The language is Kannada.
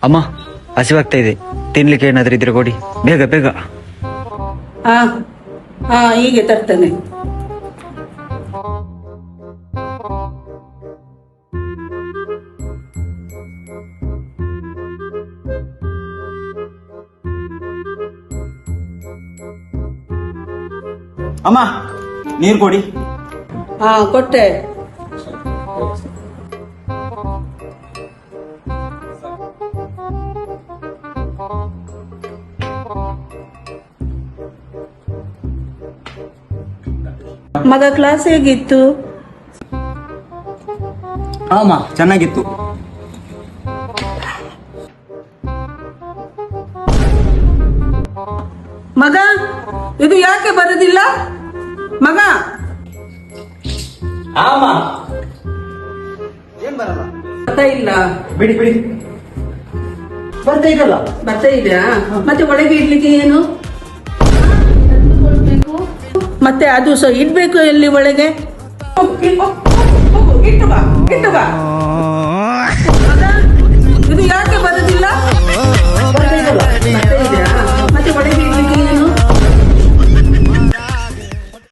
ಅಮ್ಮ, ಹಸಿವಾಗ್ತಾ ಇದೆ, ತಿನ್ಲಿಕ್ಕೆ ಏನಾದ್ರೂ ಇದ್ರೆ ಕೊಡಿ, ಬೇಗ ಬೇಗ. ಹಾ ಹಾ, ಹೀಗೆ ತರ್ತೇನೆ. ಅಮ್ಮ, ನೀರು ಕೊಡಿ. ಹಾ, ಕೊಟ್ಟೆ. ಮಗ ಕ್ಲಾಸ್ ಹೇಗಿತ್ತು? ಅಮ್ಮ, ಚೆನ್ನಾಗಿತ್ತು. ಮಗ, ಇದು ಯಾಕೆ ಬರುದಿಲ್ಲ ಮಗ? ಅಮ್ಮ, ಏನ್ ಬರಲ್ಲ? ಬರ್ತಾ ಇಲ್ಲ. ಬಿಡಿ ಬಿಡಿ, ಬರ್ತಾ ಇದಲ್ಲ. ಬರ್ತಾ ಇದೆಯಾ? ಮತ್ತೆ ಒಳಗೆ ಇಡ್ಲಿಕ್ಕೆ ಏನು ಮತ್ತೆ ಅದು ಸಹ ಇಡ್ಬೇಕು ಎಲ್ಲಿ ಒಳಗೆ? ಇಟ್ಟು ಬಾ, ಇಟ್ಟು ಬಾ.